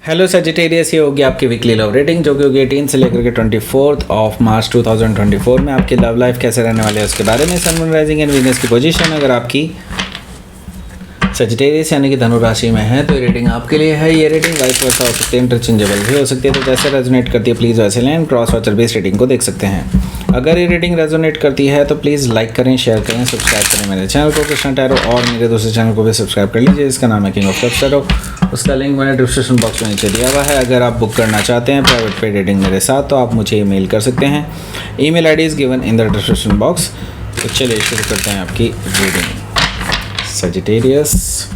Hello Sagittarius, ये होगी आपकी वीकली लव रेटिंग जो कि होगी 18 से लेकर के 24 ऑफ मार्च 2024 में आपकी लव लाइफ कैसे रहने वाले है उसके बारे में। सन, मून, राइजिंग एंड वीनस की पोजीशन अगर आपकी सजिटेरियस यानी कि धनु राशि में है तो ये रेटिंग आपके लिए है। ये रेटिंग वाइस वर्सा हो सकती है, इंटरचेंजेबल भी हो सकती है, तो जैसे रेजोनेट करती है प्लीज़ वैसे लें। क्रॉस वाचर बेस्ड रेटिंग को देख सकते हैं। अगर ये रेटिंग रेजोनेट करती है तो प्लीज़ लाइक करें, शेयर करें, सब्सक्राइब करें मेरे चैनल को कृष्णा टैरो, और मेरे दूसरे चैनल को भी सब्सक्राइब कर लीजिए जिसका नाम है किंग ऑफ कप्स टैरो। उसका लिंक मैंने डिस्क्रिप्शन बॉक्स में नीचे दिया हुआ है। अगर आप बुक करना चाहते हैं प्राइवेट पेड रेटिंग मेरे साथ तो आप मुझे ईमेल कर सकते हैं। Email ID is given in the description box. तो चलिए शुरू करते हैं आपकी reading. Sagittarius,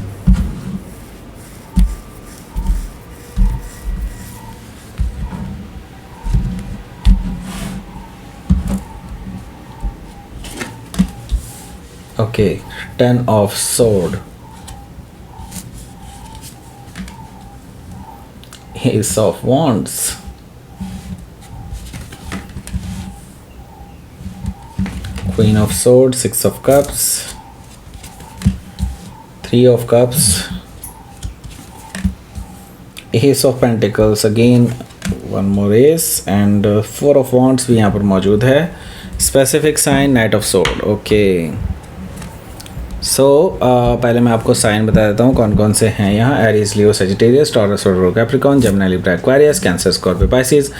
okay, 10 of sword, ace of wands, queen of swords, 6 of cups, 3 of cups, ace of pentacles, again one more ace, and 4 of wands भी यहाँ पर मौजूद है। Specific sign knight of sword. Okay so पहले मैं आपको sign बता देता हूँ कौन कौन से हैं यहाँ। Aries, Leo, Sagittarius, Taurus, Virgo, Capricorn, Gemini, Libra, Aquarius, Cancer, Scorpio, Pisces,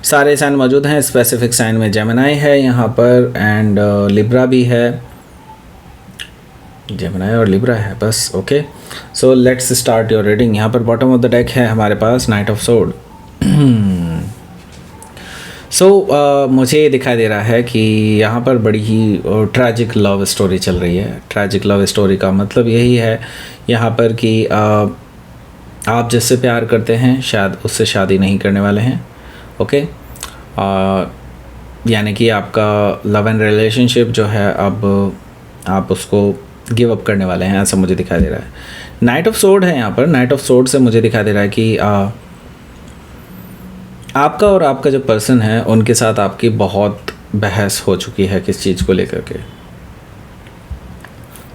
सारे साइन मौजूद हैं। स्पेसिफिक साइन में जेमिनी है यहाँ पर, एंड लिब्रा भी है, जेमिनी और लिब्रा है बस। Okay so let's start your reading. यहाँ पर बॉटम ऑफ द डेक है हमारे पास नाइट ऑफ सोर्ड। मुझे ये दिखाई दे रहा है कि यहाँ पर बड़ी ही ट्रैजिक लव स्टोरी चल रही है। ट्रैजिक लव स्टोरी का मतलब यही है यहाँ पर कि आप जिससे प्यार करते हैं शायद उससे शादी नहीं करने वाले हैं। ओके यानी कि आपका लव एंड रिलेशनशिप जो है अब आप उसको गिव अप करने वाले हैं, ऐसा मुझे दिखाई दे रहा है। नाइट ऑफ सोर्ड है यहाँ पर। नाइट ऑफ सोर्ड से मुझे दिखाई दे रहा है कि आपका और आपका जो पर्सन है उनके साथ आपकी बहुत बहस हो चुकी है किस चीज़ को लेकर के।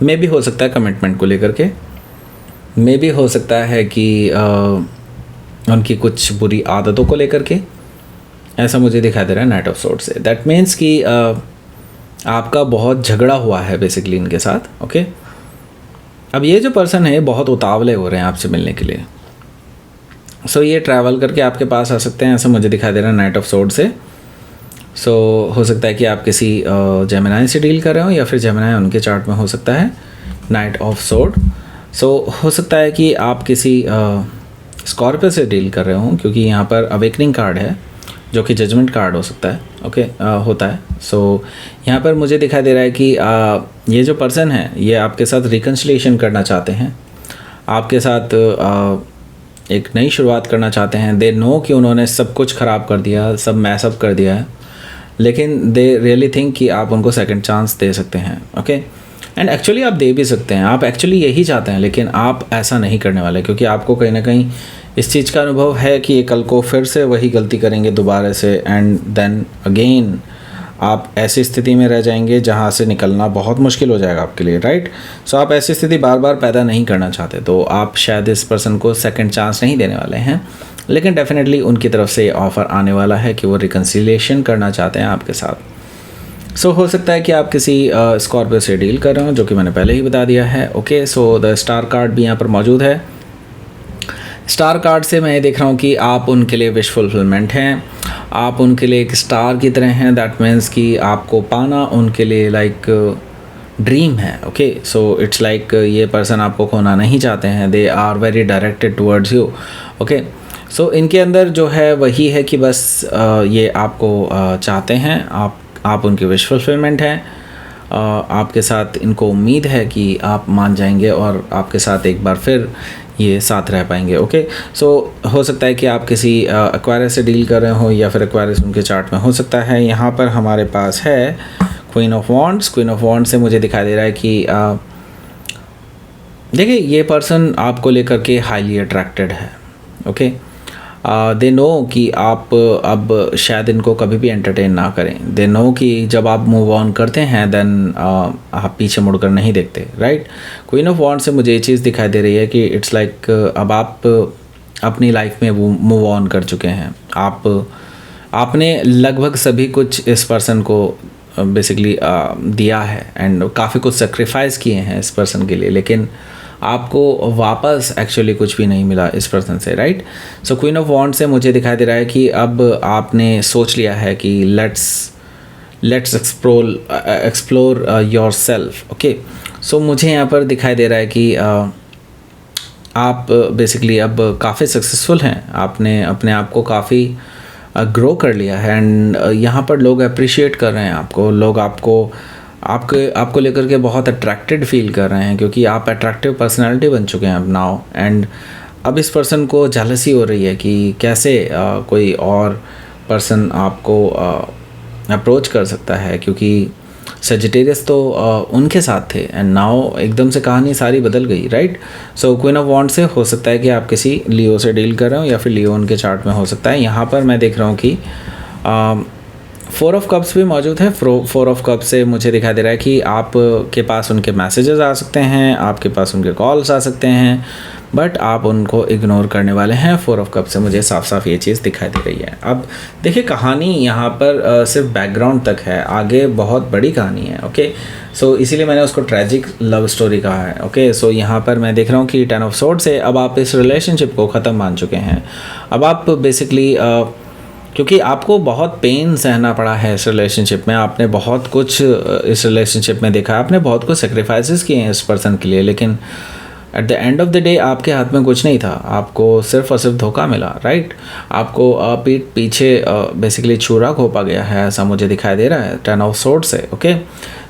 मे भी हो सकता है कमिटमेंट को लेकर के, मे भी हो सकता है कि उनकी कुछ बुरी आदतों को लेकर के, ऐसा मुझे दिखाई दे रहा है नाइट ऑफ सोर्ड से। दैट मीन्स कि आपका बहुत झगड़ा हुआ है बेसिकली इनके साथ। ओके अब ये जो पर्सन है बहुत उतावले हो रहे हैं आपसे मिलने के लिए। सो ये ट्रैवल करके आपके पास आ सकते हैं, ऐसा मुझे दिखाई दे रहा है नाइट ऑफ सोर्ड से। हो सकता है कि आप किसी जेमिनी से डील कर रहे हो या फिर जेमिनी उनके चार्ट में हो सकता है नाइट ऑफ सोर्ड। हो सकता है कि आप किसी स्कॉर्पियो से डील कर रहे हो क्योंकि यहाँ पर अवेकनिंग कार्ड है जो कि जजमेंट कार्ड हो सकता है। ओके होता है। यहाँ पर मुझे दिखाई दे रहा है कि ये जो पर्सन है ये आपके साथ रिकन्सिलिएशन करना चाहते हैं, आपके साथ एक नई शुरुआत करना चाहते हैं। दे नो कि उन्होंने सब कुछ ख़राब कर दिया, सब मैसअप कर दिया है, लेकिन दे रियली थिंक कि आप उनको सेकंड चांस दे सकते हैं। ओके एंड एक्चुअली आप दे भी सकते हैं, आप एक्चुअली यही चाहते हैं, लेकिन आप ऐसा नहीं करने वाले क्योंकि आपको कहीं ना कहीं इस चीज़ का अनुभव है कि ये कल को फिर से वही गलती करेंगे दोबारा से, एंड देन अगेन आप ऐसी स्थिति में रह जाएंगे जहाँ से निकलना बहुत मुश्किल हो जाएगा आपके लिए। राइट आप ऐसी स्थिति बार बार पैदा नहीं करना चाहते, तो आप शायद इस पर्सन को सेकंड चांस नहीं देने वाले हैं, लेकिन डेफिनेटली उनकी तरफ से ऑफ़र आने वाला है कि वो रिकन्सिलिएशन करना चाहते हैं आपके साथ। हो सकता है कि आप किसी स्कॉर्पियो से डील कर रहे हो जो कि मैंने पहले ही बता दिया है। ओके द स्टार कार्ड भी यहाँ पर मौजूद है। स्टार कार्ड से मैं ये देख रहा हूँ कि आप उनके लिए विश फुलफिलमेंट हैं, आप उनके लिए एक स्टार की तरह हैं। दैट मीन्स कि आपको पाना उनके लिए लाइक ड्रीम है। ओके इट्स लाइक ये पर्सन आपको खोना नहीं चाहते हैं। They are very directed towards you. Okay इनके अंदर जो है वही है कि बस ये आपको चाहते हैं, आप उनकी विश फुलफिलमेंट हैं। आपके साथ इनको उम्मीद है कि आप मान जाएंगे और आपके साथ एक बार फिर ये साथ रह पाएंगे। ओके हो सकता है कि आप किसी एक्वायरियस से डील कर रहे हो या फिर एक्वायरियस उनके चार्ट में हो सकता है। यहाँ पर हमारे पास है queen of wands. Queen of wands से मुझे दिखाई दे रहा है कि देखिए ये पर्सन आपको लेकर के हाईली अट्रैक्टेड है। ओके दे नो कि आप अब शायद इनको कभी भी एंटरटेन ना करें। दे नो कि जब आप मूव ऑन करते हैं देन आप पीछे मुड़कर नहीं देखते। राइट क्वीन ऑफ वॉन्ड्स से मुझे ये चीज़ दिखाई दे रही है कि इट्स लाइक अब आप अपनी लाइफ में वो मूव ऑन कर चुके हैं। आपने लगभग सभी कुछ इस पर्सन को बेसिकली दिया है एंड काफ़ी कुछ सेक्रीफाइस किए हैं इस पर्सन के लिए, लेकिन आपको वापस एक्चुअली कुछ भी नहीं मिला इस पर्सन से, राइट। सो क्वीन ऑफ वॉन्ड से मुझे दिखाई दे रहा है कि अब आपने सोच लिया है कि let's explore yourself. Okay, so मुझे यहाँ पर दिखाई दे रहा है कि आप बेसिकली अब काफ़ी सक्सेसफुल हैं। आपने अपने आप को काफ़ी ग्रो कर लिया है एंड यहाँ पर लोग अप्रिशिएट कर रहे हैं आपको। लोग आपको लेकर के बहुत अट्रैक्टेड फील कर रहे हैं, क्योंकि आप अट्रैक्टिव पर्सनालिटी बन चुके हैं अब नाउ। एंड अब इस पर्सन को जेलसी हो रही है कि कैसे कोई और पर्सन आपको अप्रोच कर सकता है, क्योंकि सजिटेरियस तो उनके साथ थे एंड नाउ एकदम से कहानी सारी बदल गई, राइट। सो क्वीन ऑफ वॉन्ड से हो सकता है कि आप किसी लियो से डील कर रहे हो या फिर लियो उनके चार्ट में हो सकता है। यहाँ पर मैं देख रहा हूँ कि 4 ऑफ कप्स भी मौजूद है। 4 ऑफ कप्स से मुझे दिखाई दे रहा है कि आप के पास उनके मैसेजेस आ सकते हैं, आपके पास उनके कॉल्स आ सकते हैं, बट आप उनको इग्नोर करने वाले हैं। 4 ऑफ कप से मुझे साफ साफ ये चीज़ दिखाई दे रही है। अब देखिए, कहानी यहाँ पर सिर्फ बैकग्राउंड तक है, आगे बहुत बड़ी कहानी है। ओके, सो इसीलिए मैंने उसको ट्रैजिक लव स्टोरी कहा है। ओके, सो यहाँ पर मैं देख रहा हूँ कि 10 ऑफ सोर्ड्स से अब आप इस रिलेशनशिप को ख़त्म मान चुके हैं। अब आप बेसिकली क्योंकि आपको बहुत पेन सहना पड़ा है इस रिलेशनशिप में, आपने बहुत कुछ इस रिलेशनशिप में देखा, आपने बहुत कुछ सेक्रीफाइसेस किए हैं इस पर्सन के लिए, लेकिन at the end of the day आपके हाथ में कुछ नहीं था। आपको सिर्फ और सिर्फ धोखा मिला, राइट। आपको पीठ पीछे बेसिकली छुरा घोंपा गया है, ऐसा मुझे दिखाई दे रहा है 10 ऑफ सोर्ड से। ओके,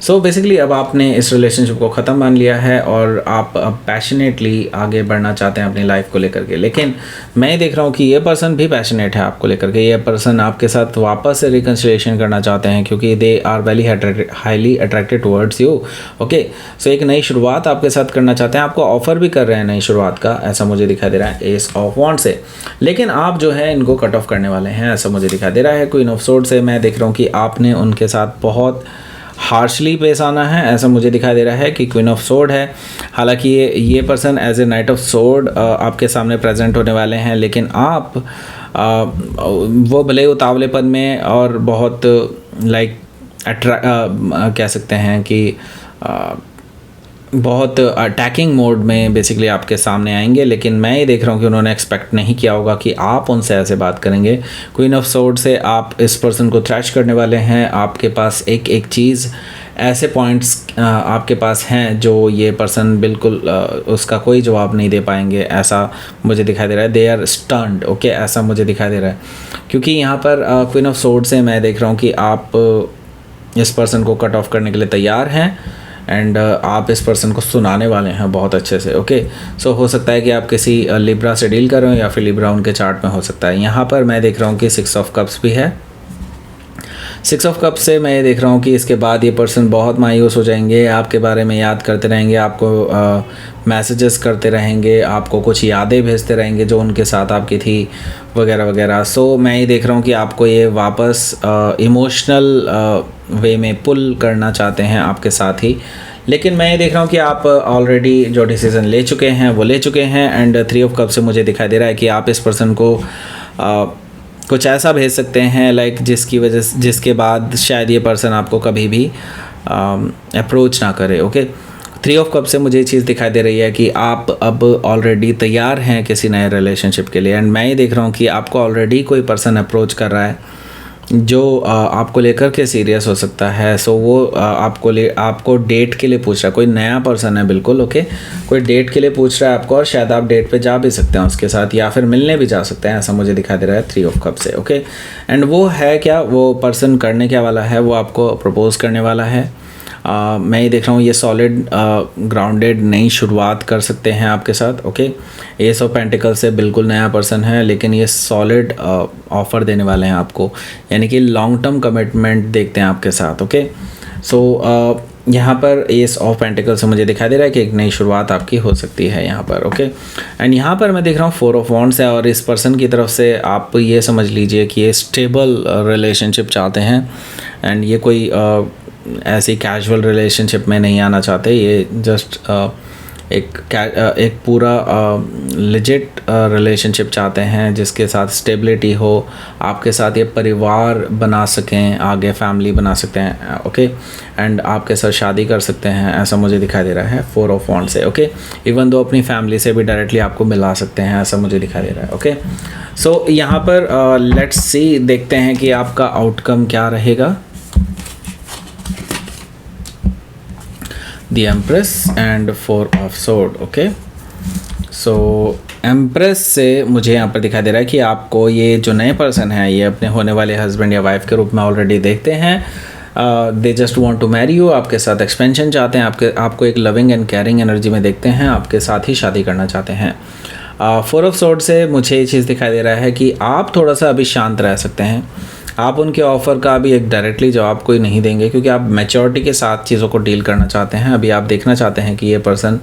सो बेसिकली अब आपने इस रिलेशनशिप को ख़त्म मान लिया है और आप अब पैशनेटली आगे बढ़ना चाहते हैं अपनी लाइफ को लेकर के। लेकिन मैं देख रहा हूँ कि ये पर्सन भी पैशनेट है आपको लेकर के। ये पर्सन आपके साथ वापस से रिकन्सिलिएशन करना चाहते हैं, क्योंकि they are very highly attracted towards you. Okay, so एक नई शुरुआत आपके साथ करना चाहते हैं, आपको ऑफर भी कर रहे हैं नई शुरुआत का, ऐसा मुझे दिखाई दे रहा है एस ऑफ वॉन्ड से। लेकिन आप जो है इनको कट ऑफ करने वाले हैं, ऐसा मुझे दिखाई दे रहा है क्वीन ऑफ सोर्ड से। मैं देख रहा हूँ कि आपने उनके साथ बहुत हार्शली पेश आना है, ऐसा मुझे दिखाई दे रहा है कि क्वीन ऑफ सोर्ड है। हालांकि ये person as a knight of sword आपके सामने प्रेजेंट होने वाले हैं, लेकिन आप वो भले उतावलेपन में और बहुत कह सकते हैं कि बहुत अटैकिंग मोड में बेसिकली आपके सामने आएंगे। लेकिन मैं ये देख रहा हूँ कि उन्होंने एक्सपेक्ट नहीं किया होगा कि आप उनसे ऐसे बात करेंगे। क्वीन ऑफ सोर्ड से आप इस पर्सन को थ्रैश करने वाले हैं। आपके पास एक एक चीज़, ऐसे पॉइंट्स आपके पास हैं जो ये पर्सन बिल्कुल उसका कोई जवाब नहीं दे पाएंगे, ऐसा मुझे दिखाई दे रहा है। They are stunned. ओके, ऐसा मुझे दिखाई दे रहा है, क्योंकि यहाँ पर क्वीन ऑफ सोर्ड से मैं देख रहा हूँ कि आप इस पर्सन को कट ऑफ करने के लिए तैयार हैं एंड आप इस पर्सन को सुनाने वाले हैं बहुत अच्छे से। ओके, सो हो सकता है कि आप किसी लिब्रा से डील कर रहे हो या फिर लिब्रा उनके चार्ट में हो सकता है। यहाँ पर मैं देख रहा हूँ कि 6 ऑफ कप्स भी है। 6 ऑफ कप्स से मैं ये देख रहा हूँ कि इसके बाद ये पर्सन बहुत मायूस हो जाएंगे, आपके बारे में याद करते रहेंगे, आपको मैसेजेस करते रहेंगे, आपको कुछ यादें भेजते रहेंगे जो उनके साथ आपकी थी वगैरह वगैरह। सो मैं ये देख रहा हूँ कि आपको ये वापस इमोशनल वे में पुल करना चाहते हैं आपके साथ ही। लेकिन मैं ये देख रहा हूँ कि आप ऑलरेडी जो डिसीज़न ले चुके हैं वो ले चुके हैं। एंड 3 ऑफ कप से मुझे दिखाई दे रहा है कि आप इस पर्सन को कुछ ऐसा भेज सकते हैं जिसके बाद शायद ये पर्सन आपको कभी भी अप्रोच ना करे। ओके, 3 ऑफ कप से मुझे ये चीज़ दिखाई दे रही है कि आप अब ऑलरेडी तैयार हैं किसी नए रिलेशनशिप के लिए। एंड मैं ये देख रहा हूँ कि आपको ऑलरेडी कोई पर्सन अप्रोच कर रहा है जो आपको लेकर के सीरियस हो सकता है। सो वो आपको डेट के लिए पूछ रहा है, कोई नया पर्सन है बिल्कुल। ओके, कोई डेट के लिए पूछ रहा है आपको और शायद आप डेट पे जा भी सकते हैं उसके साथ या फिर मिलने भी जा सकते हैं, ऐसा मुझे दिखाई दे रहा है 3 ऑफ कप से। ओके, एंड वो है क्या, वो पर्सन करने क्या वाला है, वो आपको प्रपोज करने वाला है। मैं ये देख रहा हूँ ये सॉलिड ग्राउंडेड नई शुरुआत कर सकते हैं आपके साथ। ओके, एस ऑफ पेंटिकल से बिल्कुल नया पर्सन है, लेकिन ये सॉलिड ऑफ़र देने वाले हैं आपको, यानी कि लॉन्ग टर्म कमिटमेंट देखते हैं आपके साथ। ओके, सो यहाँ पर एस ऑफ पेंटिकल से मुझे दिखाई दे रहा है कि एक नई शुरुआत आपकी हो सकती है यहाँ पर। ओके, एंड यहाँ पर मैं देख रहा हूँ 4 ऑफ वॉन्ड्स है और इस पर्सन की तरफ से आप ये समझ लीजिए कि ये स्टेबल रिलेशनशिप चाहते हैं एंड ये कोई ऐसी कैजुअल रिलेशनशिप में नहीं आना चाहते। ये जस्ट एक पूरा लेजिट रिलेशनशिप चाहते हैं जिसके साथ स्टेबिलिटी हो, आपके साथ ये परिवार बना सकें, आगे फैमिली बना सकते हैं, ओके, एंड आपके साथ शादी कर सकते हैं, ऐसा मुझे दिखाई दे रहा है 4 ऑफ वॉन्ड्स से, ओके। इवन दो अपनी फैमिली से भी डायरेक्टली आपको मिला सकते हैं, ऐसा मुझे दिखाई दे रहा है, ओके। सो यहाँ पर लेट्स सी, देखते हैं कि आपका आउटकम क्या रहेगा। The Empress and 4 of Swords, okay. So empress से मुझे यहाँ पर दिखाई दे रहा है कि आपको ये जो नए पर्सन है ये अपने होने वाले हस्बैंड या वाइफ के रूप में ऑलरेडी देखते हैं। They just want to marry you, आपके साथ एक्सपेंशन चाहते हैं, आपको एक लविंग एंड केयरिंग एनर्जी में देखते हैं, आपके साथ ही शादी करना चाहते हैं। 4 ऑफ Swords से मुझे ये चीज़ दिखाई दे रहा है कि आप थोड़ा सा अभी शांत रह सकते हैं। आप उनके ऑफ़र का अभी एक डायरेक्टली जवाब कोई नहीं देंगे, क्योंकि आप मैच्योरिटी के साथ चीज़ों को डील करना चाहते हैं। अभी आप देखना चाहते हैं कि ये पर्सन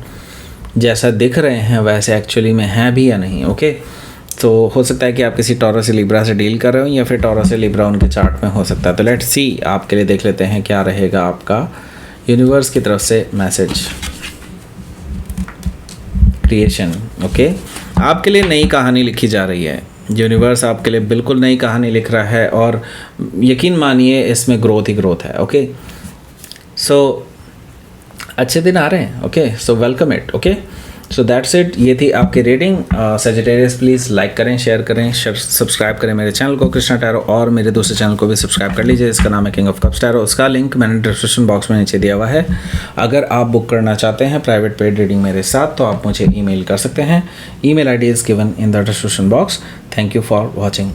जैसा दिख रहे हैं वैसे एक्चुअली में है भी या नहीं, ओके। तो हो सकता है कि आप किसी टॉरस या लिब्रा से डील कर रहे हो, या फिर टॉरस या लिब्रा उनके चार्ट में हो सकता है। तो लेट्स सी, आपके लिए देख लेते हैं क्या रहेगा आपका यूनिवर्स की तरफ से मैसेज। Creation, okay. आपके लिए नई कहानी लिखी जा रही है। यूनिवर्स आपके लिए बिल्कुल नई कहानी लिख रहा है, और यकीन मानिए इसमें ग्रोथ ही ग्रोथ है, ओके। सो अच्छे दिन आ रहे हैं, okay. So welcome it, okay. So that's it, ये थी आपकी रीडिंग। सजिटेरियस प्लीज़ लाइक करें, शेयर करें, सब्सक्राइब करें मेरे चैनल को कृष्णा टैरो, और मेरे दूसरे चैनल को भी सब्सक्राइब कर लीजिए, इसका नाम है किंग ऑफ कप्स टैरो। उसका लिंक मैंने डिस्क्रिप्शन बॉक्स में नीचे दिया हुआ है। अगर आप बुक करना चाहते हैं प्राइवेट पेड रीडिंग मेरे साथ, तो आप मुझे ईमेल कर सकते हैं। Email ID is given in the description box. Thank you for watching.